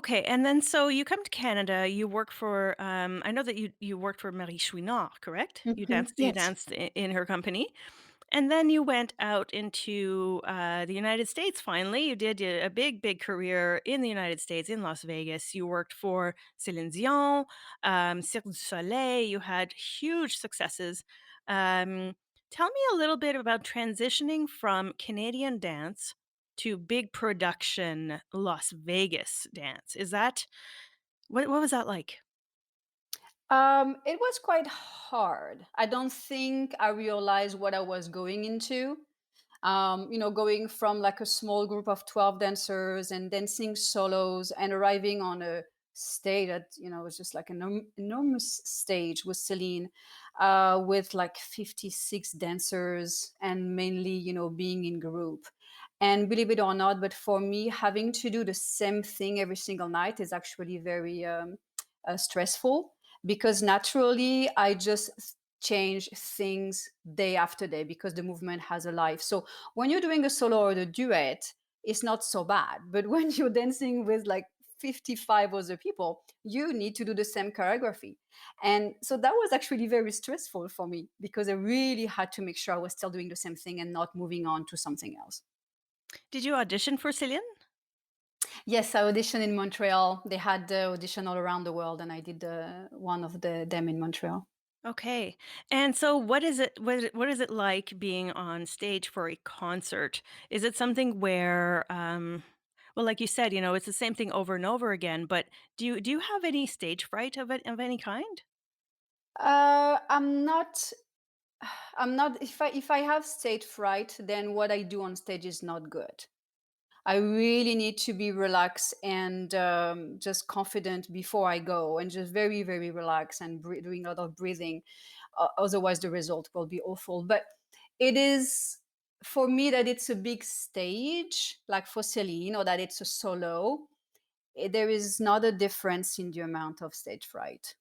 Okay, and then so you come to Canada, you work for, I know that you worked for Marie Chouinard, correct? You Yes. danced in her company, and then you went out into, the United States finally. You did a big career in the United States, in Las Vegas. You worked for Celine Dion, Cirque du Soleil. You had huge successes. Um, Tell me a little bit about transitioning from Canadian dance to big production Las Vegas dance. Is that what was that like? It was quite hard. I don't think I realized what I was going into. Going from like a small group of 12 dancers and dancing solos and arriving on a stage that, was just like an enormous stage with Celine, with like 56 dancers and mainly, being in group. And believe it or not, but for me, having to do the same thing every single night is actually very stressful because naturally I just change things day after day because the movement has a life. So when you're doing a solo or a duet, it's not so bad. But when you're dancing with like 55 other people, you need to do the same choreography. And so that was actually very stressful for me because I really had to make sure I was still doing the same thing and not moving on to something else. Did you audition for Celine? Yes, I auditioned in Montreal. They had the audition all around the world, and I did one of them in Montreal. Okay. And so what is it like being on stage for a concert? Is it something where well, like you said, it's the same thing over and over again, but do you have any stage fright of any kind? I'm not. I'm not. If I have stage fright, then what I do on stage is not good. I really need to be relaxed and just confident before I go, and just very, very relaxed and doing a lot of breathing. Otherwise, the result will be awful. But it is for me that it's a big stage, like for Celine, or that it's a solo. There is not a difference in the amount of stage fright.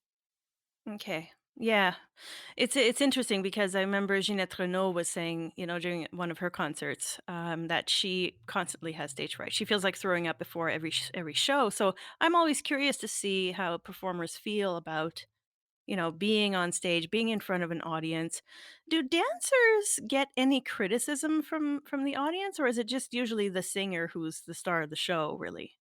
Okay. Yeah. It's interesting because I remember Ginette Renault was saying, during one of her concerts, that she constantly has stage fright. She feels like throwing up before every show. So I'm always curious to see how performers feel about, being on stage, being in front of an audience. Do dancers get any criticism from the audience, or is it just usually the singer who's the star of the show, really?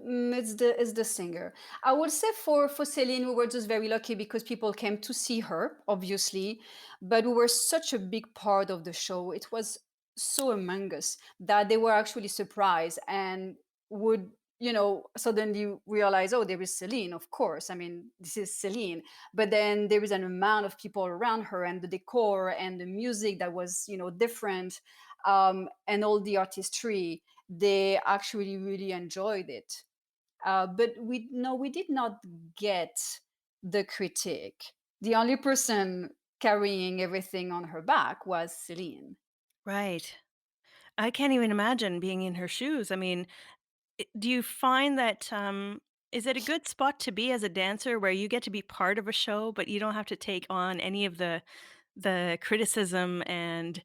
It's the singer. I would say for Celine, we were just very lucky because people came to see her, obviously, but we were such a big part of the show. It was so among us that they were actually surprised and would suddenly realize, oh, there is Celine, of course. I mean, this is Celine, but then there is an amount of people around her and the decor and the music that was different, and all the artistry. They actually really enjoyed it, but we did not get the critique. The only person carrying everything on her back was Celine. Right. I can't even imagine being in her shoes. I mean, do you find that is it a good spot to be as a dancer where you get to be part of a show, but you don't have to take on any of the criticism and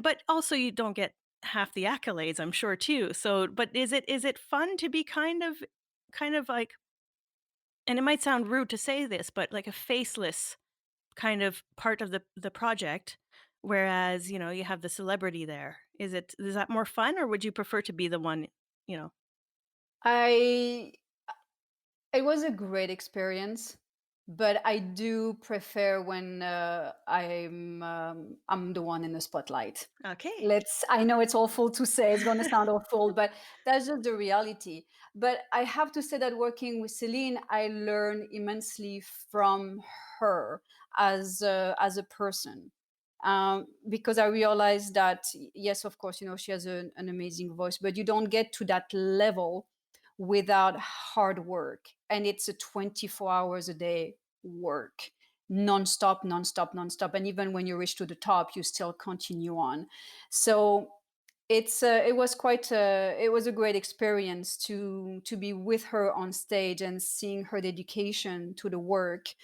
but also you don't get half the accolades, I'm sure too. So, but is it fun to be kind of like, and it might sound rude to say this, but like a faceless kind of part of the project, whereas, you have the celebrity there. Is that more fun, or would you prefer to be the one, you know? I It was a great experience, but I do prefer when I'm the one in the spotlight. Okay. Let's I know it's awful to say, it's gonna sound awful, but that's just the reality. But I have to say that working with Celine, I learned immensely from her as a person. Because I realized that yes, of course, she has an amazing voice, but you don't get to that level without hard work. And it's a 24 hours a day work, nonstop, nonstop, nonstop. And even when you reach to the top, you still continue on. So it was a great experience to be with her on stage and seeing her dedication to the work,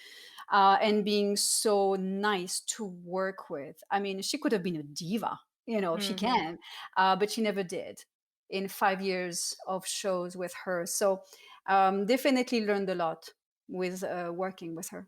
and being so nice to work with. I mean, she could have been a diva, if she Mhm. can, but she never did. in 5 years of shows with her. So definitely learned a lot with working with her.